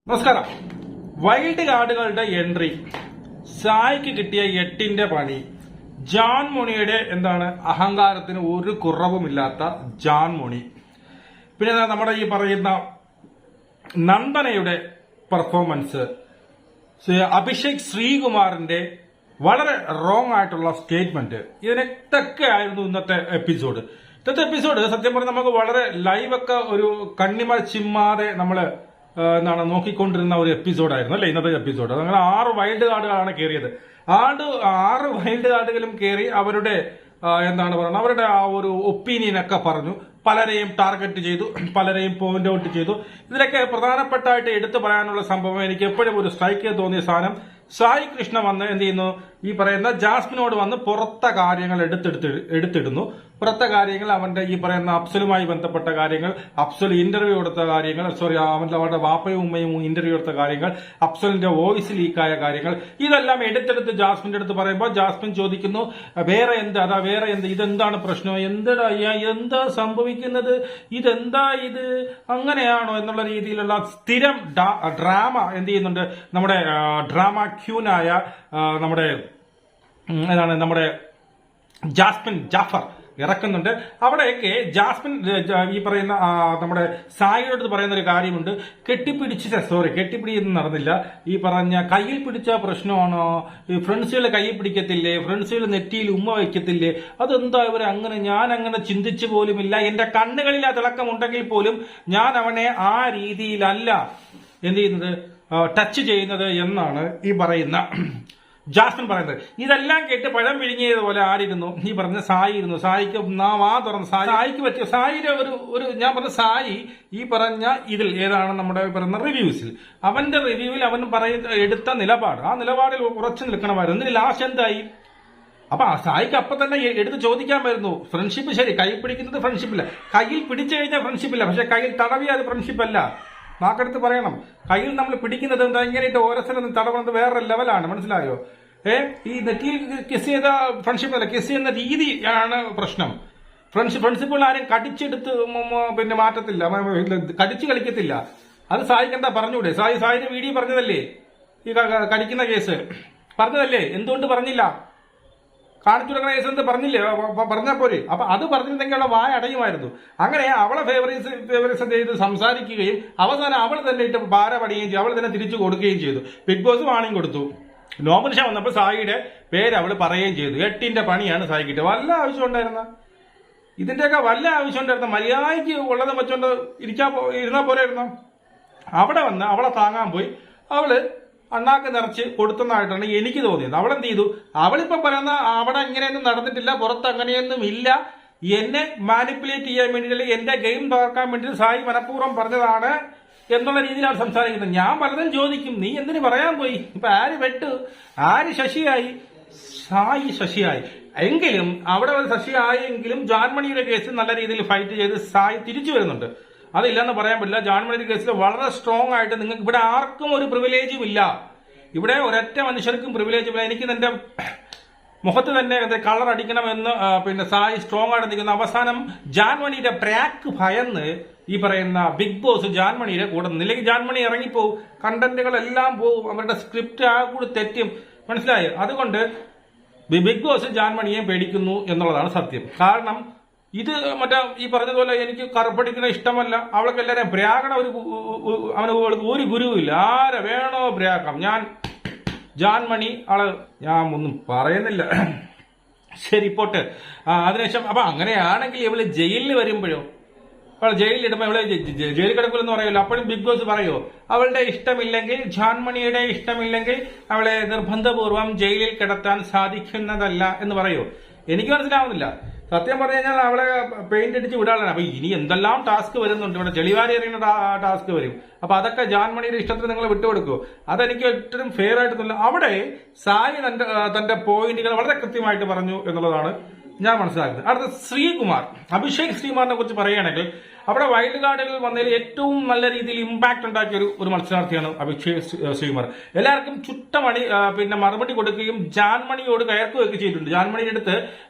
നമസ്കാരം. Wild കാർഡുകളുടെ entry, സായിക്ക് കിട്ടിയ 8ന്റെ പണി, ജാൻ മോണിയുടെ അഹങ്കാരത്തിന് ഒരു കുറവുമില്ലാത്ത ജാൻ മോണി, പിന്നെ നമ്മുടെ ഈ പറയുന്ന നന്ദനയുടെ പെർഫോമൻസ്, അഭിഷേക് ശ്രീകുമാറിന്റെ വളരെ റോങ് ആയിട്ടുള്ള സ്റ്റേറ്റ്മെന്റ്, ഇതിനൊക്കെ ആയിരുന്നു ഇന്നത്തെ എപ്പിസോഡ്. സത്യം പറഞ്ഞാൽ നമുക്ക് വളരെ ലൈവൊക്കെ ഒരു കണ്ണിമ ചിമ്മാതെ നമ്മള് നോക്കിക്കൊണ്ടിരുന്ന ഒരു എപ്പിസോഡായിരുന്നു അല്ലെ ഇന്നത്തെ എപ്പിസോഡ്. അങ്ങനെ 6 വൈൽഡ് കാർഡുകളാണ് കയറിയത്. 6 വൈൽഡ് കാർഡുകളും കയറി അവരുടെ പറയുന്നത്, അവരുടെ ആ ഒരു ഒപ്പീനിയനൊക്കെ പറഞ്ഞു. പലരെയും ടാർഗറ്റ് ചെയ്തു, പലരെയും പോയിന്റ് ഔട്ട് ചെയ്തു. ഇതിലൊക്കെ പ്രധാനപ്പെട്ടായിട്ട് എടുത്തു പറയാനുള്ള സംഭവം, എനിക്ക് എപ്പോഴും ഒരു സ്ട്രൈക്ക് തോന്നിയ സാധനം, സായി കൃഷ്ണ വന്ന് എന്ത് ചെയ്യുന്നു, ഈ പറയുന്ന ജാസ്മിനോട് വന്ന് പുറത്തെ കാര്യങ്ങൾ എടുത്തിടുന്നു. പുറത്തെ കാര്യങ്ങൾ, അവന്റെ ഈ പറയുന്ന അഫ്സലുമായി ബന്ധപ്പെട്ട കാര്യങ്ങൾ, അഫ്സൽ ഇന്റർവ്യൂ കൊടുത്ത കാര്യങ്ങൾ, അവരുടെ വാപ്പയും ഉമ്മയും ഇന്റർവ്യൂ കൊടുത്ത കാര്യങ്ങൾ, അഫ്സലിന്റെ വോയിസ് ലീക്കായ കാര്യങ്ങൾ, ഇതെല്ലാം എടുത്തെടുത്ത് ജാസ്മിന്റെ അടുത്ത് പറയുമ്പോൾ ജാസ്മിൻ ചോദിക്കുന്നു, വേറെ എന്ത്, ഇതെന്താണ് പ്രശ്നം, എന്താ സംഭവിക്കുന്നത്, ഇതെന്താ ഇത്, അങ്ങനെയാണോ എന്നുള്ള രീതിയിലുള്ള സ്ഥിരം ഡ്രാമ എന്ത് ചെയ്യുന്നുണ്ട് നമ്മുടെ ഡ്രാമ ക്യൂനായ നമ്മുടെ ജാസ്മിൻ ജാഫർ ഇറക്കുന്നുണ്ട്. അവിടെയൊക്കെ ജാസ്മിൻ ഈ പറയുന്ന നമ്മുടെ സായിയോട് പറയുന്ന ഒരു കാര്യമുണ്ട്, കെട്ടിപ്പിടിയൊന്നും നടന്നില്ല, ഈ പറഞ്ഞ കയ്യിൽ പിടിച്ച പ്രശ്നമാണോ, ഈ ഫ്രണ്ട്സുകൾ കയ്യിൽ പിടിക്കത്തില്ലേ, ഫ്രണ്ട്സുകൾ നെറ്റിയിൽ ഉമ്മ വയ്ക്കത്തില്ലേ, അതെന്താ ഇവരെ അങ്ങനെ, ഞാൻ അങ്ങനെ ചിന്തിച്ചു പോലുമില്ല, എന്റെ കണ്ണുകളിൽ ആ തിളക്കമുണ്ടെങ്കിൽ പോലും ഞാൻ അവനെ ആ രീതിയിലല്ല എന്ത് ചെയ്യുന്നത്, ടച്ച് ചെയ്യുന്നത് എന്നാണ് ഈ പറയുന്ന ജാസ്മിൻ പറയുന്നത്. ഇതെല്ലാം കേട്ട് പഴം വിഴുങ്ങിയതുപോലെ ആരിരുന്നു, ഈ പറഞ്ഞ സായി ഇരുന്നു. സായിക്ക് വാ തുറന്നു, സായിക്ക് പറ്റിയ സായിയുടെ ഒരു ഞാൻ പറഞ്ഞ സായി ഈ പറഞ്ഞ ഇതിൽ ഏതാണ് നമ്മുടെ പറയുന്ന റിവ്യൂസിൽ, അവന്റെ റിവ്യൂവിൽ അവൻ എടുത്ത നിലപാട്, ആ നിലപാടിൽ ഉറച്ചു നിൽക്കണമായിരുന്നു. എന്നിട്ട് ലാസ്റ്റ് എന്തായി, അപ്പൊ സായിക്ക് അപ്പൊ തന്നെ എടുത്ത് ചോദിക്കാൻ വരുന്നു, ഫ്രണ്ട്ഷിപ്പ് ശരി, കൈ പിടിക്കുന്നത് ഫ്രണ്ട്ഷിപ്പില്ല, കയ്യിൽ പിടിച്ചു കഴിഞ്ഞാൽ ഫ്രണ്ട്ഷിപ്പില്ല, പക്ഷെ കയ്യിൽ തടവിയ അത് ഫ്രണ്ട്ഷിപ്പല്ല. നാക്കെടുത്ത് പറയണം, കയ്യിൽ നമ്മൾ പിടിക്കുന്നത് എന്താ, ഇങ്ങനെയിട്ട് ഓരോരുത്തരും തടവുന്നത് വേറെ ലെവലാണ്, മനസ്സിലായോ? ഈ നെറ്റിയിൽ കിസ് ചെയ്ത ഫ്രണ്ട്ഷിപ്പ് അല്ല, കിസ് ചെയ്യുന്ന രീതിയാണ് പ്രശ്നം. ഫ്രണ്ട്ഷിപ്പുകൾ ആരും കടിച്ചെടുത്ത് പിന്നെ മാറ്റത്തില്ല, കടിച്ചു കളിക്കത്തില്ല. അത് സായിക്ക് എന്താ പറഞ്ഞൂടെ? സായിന്റെ വീഡിയോ പറഞ്ഞതല്ലേ, ഈ കടിക്കുന്ന കേസ് പറഞ്ഞതല്ലേ, എന്തുകൊണ്ട് പറഞ്ഞില്ല? കാണിച്ചു കൊടുക്കുന്ന കേസ് എന്ത് പറഞ്ഞില്ലേ, പറഞ്ഞാൽ പോരെ. അപ്പൊ അത് പറഞ്ഞിരുന്നെങ്കിൽ അവളെ വായ അടയുമായിരുന്നു. അങ്ങനെ അവളെ ഫേവറിസം ചെയ്ത് സംസാരിക്കുകയും അവസാനം അവൾ തന്നെ ഇട്ട് പാര പണിയുകയും ചെയ്തു, അവൾ തന്നെ തിരിച്ചു കൊടുക്കുകയും ചെയ്തു. ബിഗ് ബോസ് വാണിംഗ് കൊടുത്തു. നോമിനേഷൻ വന്നപ്പോൾ സായിയുടെ പേര് അവൾ പറയുകയും ചെയ്തു. 8ന്റെ പണിയാണ് സായിക്കിട്ട്. വല്ല ആവശ്യം ഉണ്ടായിരുന്ന, ഇതിന്റെയൊക്കെ വല്ല ആവശ്യം ഉണ്ടായിരുന്ന, മര്യാദയ്ക്ക് ഉള്ളത് വെച്ചോണ്ട് ഇരുന്നാ പോരായിരുന്നോ? അവിടെ വന്ന് അവളെ താങ്ങാൻ പോയി അവള് അണ്ണാക്ക് നിറച്ച് കൊടുത്തതായിട്ടാണ് എനിക്ക് തോന്നിയത്. അവളെന്ത് ചെയ്തു, അവളിപ്പം പറയുന്ന അവിടെ ഇങ്ങനെയൊന്നും നടന്നിട്ടില്ല, പുറത്ത് അങ്ങനെയൊന്നും ഇല്ല, എന്നെ മാനിപ്പുലേറ്റ് ചെയ്യാൻ വേണ്ടിയിട്ട്, എന്റെ ഗെയിം തകർക്കാൻ വേണ്ടിയിട്ട് സായി മനഃപൂർവ്വം പറഞ്ഞതാണ് എന്നുള്ള രീതിയിൽ അവൾ സംസാരിക്കുന്നത്. ഞാൻ പലതും ചോദിക്കും, നീ എന്തിനു പറയാൻ പോയി, ഇപ്പൊ ആര് വെട്ടു, ആര് ശശിയായി, സായി ശശിയായി. എങ്കിലും അവിടെ ശശിയായെങ്കിലും ജാൻമണിയുടെ കേസ് നല്ല രീതിയിൽ ഫൈറ്റ് ചെയ്ത് സായി തിരിച്ചു വരുന്നുണ്ട്. അതില്ലെന്ന് പറയാൻ പറ്റില്ല. ജാൻമണിയുടെ കേസിൽ വളരെ സ്ട്രോങ് ആയിട്ട്, നിങ്ങൾക്ക് ഇവിടെ ആർക്കും ഒരു പ്രിവിലേജും ഇല്ല, ഇവിടെ ഒരൊറ്റ മനുഷ്യർക്കും പ്രിവിലേജും ഇല്ല. എനിക്ക് എന്റെ മുഖത്ത് തന്നെ കളർ അടിക്കണമെന്ന് പിന്നെ സായി സ്ട്രോങ് ആയിട്ട് നിൽക്കുന്ന. അവസാനം ജാൻമണിയുടെ പ്രാക്ക് ഭയന്ന് ഈ പറയുന്ന ബിഗ് ബോസ് ജാൻമണിയുടെ കൂടെ നിന്നില്ലെങ്കിൽ ജാൻമണി ഇറങ്ങിപ്പോവും, കണ്ടന്റുകളെല്ലാം പോവും, അവരുടെ സ്ക്രിപ്റ്റ് ആ കൂടി തെറ്റും, മനസ്സിലായോ? അതുകൊണ്ട് ബിഗ് ബോസ് ജാൻമണിയെ പേടിക്കുന്നു എന്നുള്ളതാണ് സത്യം. കാരണം ഇത് ഈ പറഞ്ഞതുപോലെ എനിക്ക് കറുപ്പടിക്കുന്ന ഇഷ്ടമല്ല, അവൾക്ക് എല്ലാവരെയും ബ്രാഗണ ഒരു ഗുരുവില്ല, ആരെ വേണോ ബ്രാക്കാം. ഞാൻ ജാൻമണി ഞാൻ ഒന്നും പറയുന്നില്ല, ശരി പോട്ടെ. അതിനുശേഷം അപ്പൊ അങ്ങനെയാണെങ്കിൽ ഇവള് ജയിലിൽ വരുമ്പോഴോ, അവൾ ജയിലിലിടുമ്പോ ഇവള് ജയിൽ കിടക്കില്ലെന്ന് പറയുമല്ലോ, അപ്പോഴും ബിഗ് ബോസ് പറയോ അവളുടെ ഇഷ്ടമില്ലെങ്കിൽ, ജാൻമണിയുടെ ഇഷ്ടമില്ലെങ്കിൽ അവളെ നിർബന്ധപൂർവം ജയിലിൽ കിടത്താൻ സാധിക്കുന്നതല്ല എന്ന് പറയോ? എനിക്ക് മനസ്സിലാവുന്നില്ല. സത്യം പറഞ്ഞു കഴിഞ്ഞാൽ അവളെ പെയിന്റ് അടിച്ച് വിടാനാണ്. അപ്പൊ ഇനി എന്തെല്ലാം ടാസ്ക് വരുന്നുണ്ട്, ഇവിടെ ചെളിവാരി എറിയുന്ന ടാസ്ക് വരും. അപ്പൊ അതൊക്കെ ജാൻമണിയുടെ ഇഷ്ടത്തിന് നിങ്ങൾ വിട്ടുകൊടുക്കുമോ? അതെനിക്ക് ഒട്ടും ഫെയർ ആയിട്ടൊന്നുമില്ല. അവിടെ സായി തന്റെ പോയിന്റുകൾ വളരെ കൃത്യമായിട്ട് പറഞ്ഞു എന്നുള്ളതാണ് ഞാൻ മനസ്സിലാക്കുന്നത്. അടുത്ത ശ്രീകുമാർ, അഭിഷേക് ശ്രീകുമാറിനെ കുറിച്ച് പറയുകയാണെങ്കിൽ അവിടെ വൈൽഡ് കാർഡുകളിൽ വന്നതിൽ ഏറ്റവും നല്ല രീതിയിൽ ഇമ്പാക്ട് ഉണ്ടാക്കിയ ഒരു മത്സരാർത്ഥിയാണ് അഭിഷേക് ശ്രീകുമാർ. എല്ലാവർക്കും ചുട്ടമണി പിന്നെ മറുപടി കൊടുക്കുകയും ജാൻമണിയോട് കയർക്കുകയൊക്കെ ചെയ്തിട്ടുണ്ട്. ജാൻമണിയുടെ അടുത്ത്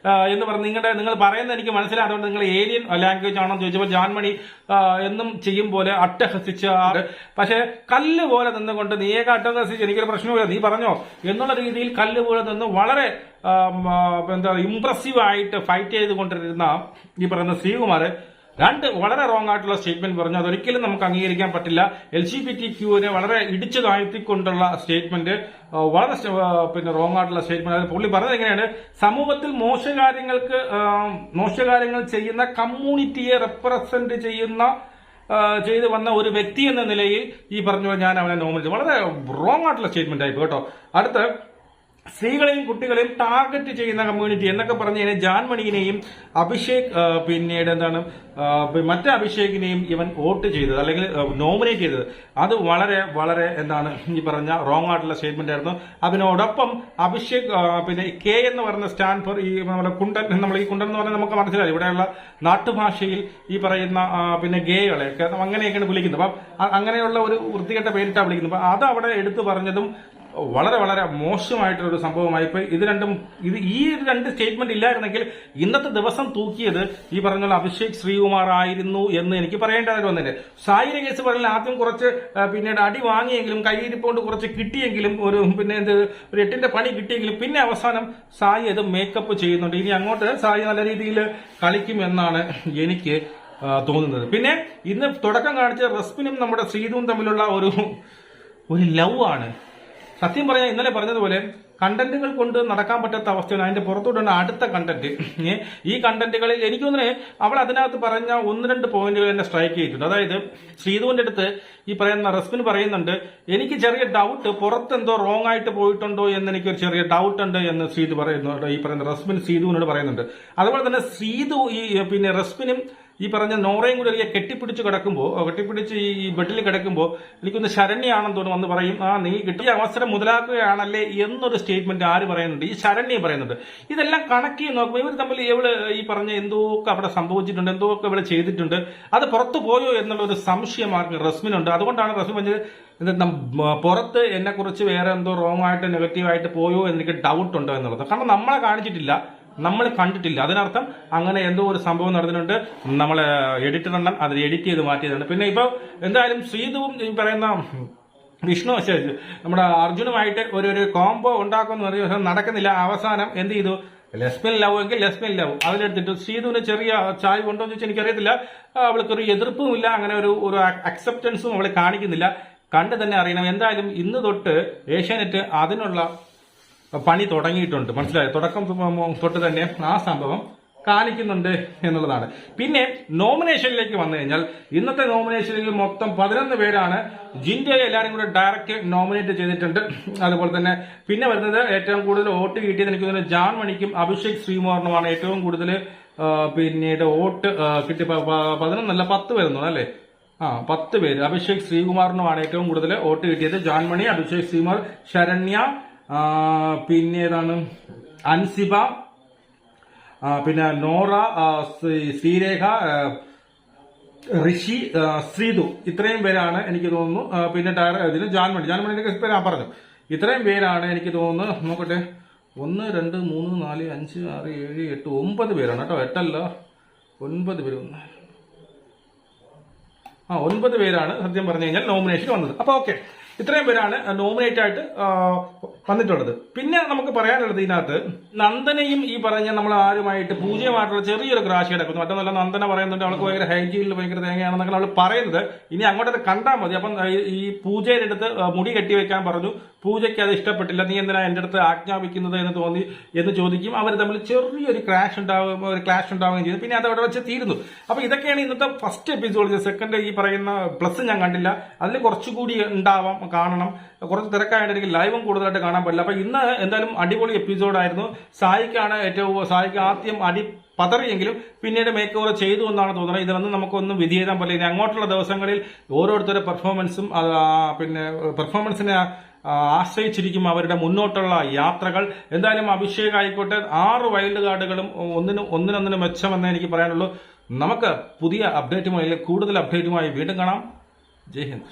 എന്ന് പറഞ്ഞ് നിങ്ങൾ പറയുന്നത് എനിക്ക് മനസ്സിലായതുകൊണ്ട് നിങ്ങൾ ഏലിയൻ ലാംഗ്വേജ് ആണോ ചോദിച്ചപ്പോൾ ജാൻമണി എന്നും ചെയ്യും പോലെ അട്ടഹസിച്ച പക്ഷെ കല്ല് പോലെ നിന്നുകൊണ്ട് നീയൊക്കെ അട്ടഹസിച്ച് എനിക്കൊരു പ്രശ്നമില്ല നീ പറഞ്ഞോ എന്നുള്ള രീതിയിൽ കല്ല് പോലെ നിന്ന് വളരെ എന്താ ഇംപ്രസീവ് ആയിട്ട് ഫൈറ്റ് ചെയ്തുകൊണ്ടിരുന്ന ഈ പറയുന്ന ശ്രീകുമാർ രണ്ട് വളരെ റോങ് ആയിട്ടുള്ള സ്റ്റേറ്റ്മെന്റ് പറഞ്ഞു. അതൊരിക്കലും നമുക്ക് അംഗീകരിക്കാൻ പറ്റില്ല. LGBTQ വളരെ ഇടിച്ചു താഴ്ത്തിക്കൊണ്ടുള്ള സ്റ്റേറ്റ്മെന്റ് വളരെ പിന്നെ റോങ് ആയിട്ടുള്ള സ്റ്റേറ്റ്മെന്റ്. അത് പുള്ളി പറഞ്ഞത് എങ്ങനെയാണ്, സമൂഹത്തിൽ മോശകാര്യങ്ങൾ ചെയ്യുന്ന കമ്മ്യൂണിറ്റിയെ റെപ്രസെന്റ് ചെയ്ത് വന്ന ഒരു വ്യക്തി എന്ന നിലയിൽ ഈ പറഞ്ഞു ഞാൻ അവനെ നോമിനേറ്റ്. വളരെ റോങ് ആയിട്ടുള്ള സ്റ്റേറ്റ്മെന്റ് ആയിപ്പോ കേട്ടോ. അടുത്ത് സ്ത്രീകളെയും കുട്ടികളെയും ടാർഗറ്റ് ചെയ്യുന്ന കമ്മ്യൂണിറ്റി എന്നൊക്കെ പറഞ്ഞു കഴിഞ്ഞാൽ ജാൻമണിയെയും അഭിഷേക് പിന്നീട് എന്താണ് മറ്റേ അഭിഷേകിനെയും ഇവൻ വോട്ട് ചെയ്തത് അല്ലെങ്കിൽ നോമിനേറ്റ് ചെയ്തത് അത് വളരെ വളരെ എന്താണ് ഈ പറഞ്ഞ റോങ് ആയിട്ടുള്ള സ്റ്റേറ്റ്മെന്റ് ആയിരുന്നു. അതിനോടൊപ്പം അഭിഷേക് പിന്നെ കെ എന്ന് പറയുന്ന സ്റ്റാൻഡ് ഫോർ ഈ നമ്മുടെ കുണ്ടൻ, നമ്മൾ ഈ കുണ്ടൻ എന്ന് പറഞ്ഞാൽ നമുക്ക് മനസ്സിലായി ഇവിടെയുള്ള നാട്ടുഭാഷയിൽ ഈ പറയുന്ന പിന്നെ ഗേകളെ അങ്ങനെയൊക്കെയാണ് വിളിക്കുന്നത്. അപ്പം അങ്ങനെയുള്ള ഒരു വൃത്തികെട്ട പേരിട്ടാണ് വിളിക്കുന്നത്. അപ്പൊ അത് അവിടെ എടുത്തു പറഞ്ഞതും വളരെ വളരെ മോശമായിട്ടുള്ളൊരു സംഭവമായിപ്പോയി. ഈ രണ്ട് സ്റ്റേറ്റ്മെന്റ് ഇല്ലായിരുന്നെങ്കിൽ ഇന്നത്തെ ദിവസം തൂക്കിയത് ഈ പറഞ്ഞ അഭിഷേക് ശ്രീകുമാർ ആയിരുന്നു എന്ന് എനിക്ക് പറയേണ്ടതായിട്ട് വന്നില്ല. സായിയുടെ കേസ് പറഞ്ഞാൽ ആദ്യം കുറച്ച് പിന്നീട് അടി വാങ്ങിയെങ്കിലും കയ്യിരിപ്പോണ്ട് കുറച്ച് കിട്ടിയെങ്കിലും ഒരു 8ന്റെ പണി കിട്ടിയെങ്കിലും പിന്നെ അവസാനം സായി അത് മേക്കപ്പ് ചെയ്യുന്നുണ്ട്. ഇനി അങ്ങോട്ട് സായി നല്ല രീതിയിൽ കളിക്കും എന്നാണ് എനിക്ക് തോന്നുന്നത്. പിന്നെ ഇന്ന് തുടക്കം കാണിച്ച റസ്മിനും നമ്മുടെ ശ്രീതുവും തമ്മിലുള്ള ഒരു ലവ് ആണ്. സത്യം പറഞ്ഞാൽ ഇന്നലെ പറഞ്ഞതുപോലെ കണ്ടന്റുകൾ കൊണ്ട് നടക്കാൻ പറ്റാത്ത അവസ്ഥയാണ്. അതിന്റെ പുറത്തോട്ടാണ് അടുത്ത കണ്ടന്റ്. ഈ കണ്ടന്റുകളിൽ എനിക്ക് തോന്നുന്നത് അവൾ അതിനകത്ത് പറഞ്ഞ 1-2 പോയിന്റുകൾ എന്നെ സ്ട്രൈക്ക് ചെയ്തിട്ടുണ്ട്. അതായത് ശ്രീധുവിന്റെ അടുത്ത് ഈ പറയുന്ന റസ്മിന് പറയുന്നുണ്ട്, എനിക്ക് ചെറിയ ഡൗട്ട് പുറത്തെന്തോ റോങ് ആയിട്ട് പോയിട്ടുണ്ടോ എന്ന് എനിക്കൊരു ചെറിയ ഡൗട്ട് ഉണ്ട് എന്ന് ശ്രീധു പറയുന്നുണ്ട്. ഈ പറയുന്ന റസ്മിൻ ശ്രീധുവിനോട് പറയുന്നുണ്ട്. അതുപോലെ തന്നെ ശ്രീധു ഈ പിന്നെ റസ്മിനും ഈ പറഞ്ഞ നോറയും കൂടി കെട്ടിപ്പിടിച്ച് ഈ ബെഡിൽ കിടക്കുമ്പോൾ എനിക്കൊന്ന് ശരണ്യാണെന്ന് തോന്നുന്നു വന്ന് പറയും, നീ കിട്ടിയ അവസരം മുതലാക്കുകയാണല്ലേ എന്നൊരു സ്റ്റേറ്റ്മെന്റ് ആര് പറയുന്നുണ്ട്, ഈ ശരണ്യ പറയുന്നുണ്ട്. ഇതെല്ലാം കണക്ട് ചെയ്ത് നോക്കുമ്പോൾ ഇവർ തമ്മിൽ ഇവള് ഈ പറഞ്ഞ എന്തൊക്കെ അവിടെ സംഭവിച്ചിട്ടുണ്ട്, എന്തൊക്കെ ഇവിടെ ചെയ്തിട്ടുണ്ട്, അത് പുറത്തു പോയോ എന്നുള്ള ഒരു സംശയമാർക്ക് റസ്മിനുണ്ട്. അതുകൊണ്ടാണ് റസ്മിൻ പറഞ്ഞത് പുറത്ത് എന്നെ കുറിച്ച് വേറെ എന്തോ റോങ് ആയിട്ട് നെഗറ്റീവായിട്ട് പോയോ എന്ന് എനിക്ക് ഡൗട്ട് ഉണ്ടോ എന്നുള്ളത്. കാരണം നമ്മളെ കാണിച്ചിട്ടില്ല, നമ്മൾ കണ്ടിട്ടില്ല. അതിനർത്ഥം അങ്ങനെ എന്തോ ഒരു സംഭവം നടന്നിട്ടുണ്ട്. നമ്മളെ എഡിറ്റർ എണ്ണം അത് എഡിറ്റ് ചെയ്ത് മാറ്റിയതാണ്. പിന്നെ ഇപ്പൊ എന്തായാലും ശ്രീധുവും ഈ പറയുന്ന വിഷ്ണു നമ്മുടെ അർജുനുമായിട്ട് ഒരു കോംബോ ഉണ്ടാക്കുമെന്ന് പറഞ്ഞ നടക്കുന്നില്ല. അവസാനം എന്ത് ചെയ്തു, ലെസ്ബിയൻ ലവ് എങ്കിൽ ലെസ്ബിയൻ ലവ് അതിലെടുത്തിട്ട് ശ്രീധുവിന് ചെറിയ ചായ ഉണ്ടോ എന്ന് ചോദിച്ചാൽ എനിക്കറിയത്തില്ല. അവൾക്കൊരു എതിർപ്പുമില്ല, അങ്ങനെ ഒരു അക്സെപ്റ്റൻസും അവളെ കാണിക്കുന്നില്ല. കണ്ടു തന്നെ അറിയണം. എന്തായാലും ഇന്ന് തൊട്ട് ഏഷ്യാനെറ്റ് അതിനുള്ള പണി തുടങ്ങിയിട്ടുണ്ട്. മനസ്സിലായോ? തുടക്കം തൊട്ട് തന്നെ ആ സംഭവം കാണിക്കുന്നുണ്ട് എന്നുള്ളതാണ്. പിന്നെ നോമിനേഷനിലേക്ക് വന്നു കഴിഞ്ഞാൽ ഇന്നത്തെ നോമിനേഷനിൽ മൊത്തം 11 പേരാണ്. ജിൻഡോയെ എല്ലാവരും കൂടെ ഡയറക്റ്റ് നോമിനേറ്റ് ചെയ്തിട്ടുണ്ട്. അതുപോലെ തന്നെ പിന്നെ വരുന്നത് ഏറ്റവും കൂടുതൽ വോട്ട് കിട്ടിയത് എനിക്ക് തോന്നുന്നത് ജാൻമണിക്കും അഭിഷേക് ശ്രീകുമാറിനുമാണ് ഏറ്റവും കൂടുതൽ പിന്നീട് വോട്ട് കിട്ടി. 11 10 വരുന്നു അല്ലേ? 10 പേര്. അഭിഷേക് ശ്രീകുമാറിനുമാണ് ഏറ്റവും കൂടുതൽ വോട്ട് കിട്ടിയത്. ജാൻമണി, അഭിഷേക് ശ്രീകുമാർ, ശരണ്യ, പിന്നെ ഏതാണ് അൻസിബ, പിന്നെ നോറ, ശ്രീരേഖ, ഋഷി, ശ്രീധു, ഇത്രയും പേരാണ് എനിക്ക് തോന്നുന്നു. പിന്നെ ഇതിന് ജാൻമണിന്റെ പേര് പറഞ്ഞു. ഇത്രയും പേരാണ് എനിക്ക് തോന്നുന്നു. നോക്കട്ടെ, 1 2 3 4 5 6 7 8 9 പേരാണ് കേട്ടോ. 8 അല്ല 9 പേര്. 9 പേരാണ് സത്യം പറഞ്ഞു കഴിഞ്ഞാൽ നോമിനേഷൻ വന്നത്. അപ്പൊ ഓക്കെ, ഇത്രയും പേരാണ് നോമിനേറ്റ് ആയിട്ട് വന്നിട്ടുള്ളത്. പിന്നെ നമുക്ക് പറയാനുള്ളത് ഇതിനകത്ത് നന്ദനയും ഈ പറഞ്ഞ നമ്മൾ ആരുമായിട്ട് പൂജ്യമായിട്ടുള്ള ചെറിയൊരു ക്രാഷ് കിടക്കുന്നു. മറ്റൊന്നല്ല, നന്ദന പറയുന്നുണ്ട് അവൾക്ക് ഭയങ്കര ഹൈജീനിൽ ഭയങ്കര തേങ്ങയാണെന്നൊക്കെ അവൾ പറയുന്നത്. ഇനി അങ്ങോട്ടത് കണ്ടാൽ മതി. അപ്പം ഈ പൂജയുടെ അടുത്ത് മുടി കെട്ടിവെക്കാൻ പറഞ്ഞു. പൂജയ്ക്ക് അത് ഇഷ്ടപ്പെട്ടില്ല. നീ എന്തിനാ എന്റെ അടുത്ത് ആജ്ഞാപിക്കുന്നത് എന്ന് ചോദിക്കും. അവർ തമ്മിൽ ചെറിയൊരു ക്ലാഷ് ഉണ്ടാവുകയും ചെയ്തു. പിന്നെ അത് അവിടെ വെച്ച് തീരുന്നു. അപ്പൊ ഇതൊക്കെയാണ് ഇന്നത്തെ ഫസ്റ്റ് എപ്പിസോഡ്. സെക്കൻഡ് ഈ പറയുന്ന പ്ലസ് ഞാൻ കണ്ടില്ല. അതിൽ കുറച്ചുകൂടി ഉണ്ടാവാം, കാണണം. കുറച്ച് തിരക്കായിട്ട് എനിക്ക് ലൈവും കൂടുതലായിട്ട് കാണാൻ പറ്റില്ല. അപ്പൊ ഇന്ന് എന്തായാലും അടിപൊളി എപ്പിസോഡായിരുന്നു. സായിക്ക് ആദ്യം അടി പതറിയെങ്കിലും പിന്നീട് മേക്ക് ഓവർ ചെയ്തു എന്നാണ് തോന്നുന്നത്. ഇതിലൊന്നും നമുക്കൊന്നും വിധി എഴുതാൻ പറ്റില്ല. ഇനി അങ്ങോട്ടുള്ള ദിവസങ്ങളിൽ ഓരോരുത്തരുടെ പെർഫോമൻസും പിന്നെ പെർഫോമൻസിനെ ആശ്രയിച്ചിരിക്കും അവരുടെ മുന്നോട്ടുള്ള യാത്രകൾ. എന്തായാലും അഭിഷേക് ആയിക്കോട്ടെ 6 വൈൽഡ് കാർഡുകളും ഒന്നിനൊന്നിന് മെച്ചമെന്നേ എനിക്ക് പറയാനുള്ളൂ. നമുക്ക് പുതിയ അപ്ഡേറ്റുമായി കൂടുതൽ അപ്ഡേറ്റുമായി വീണ്ടും കാണാം. ജയ് ഹിന്ദ്.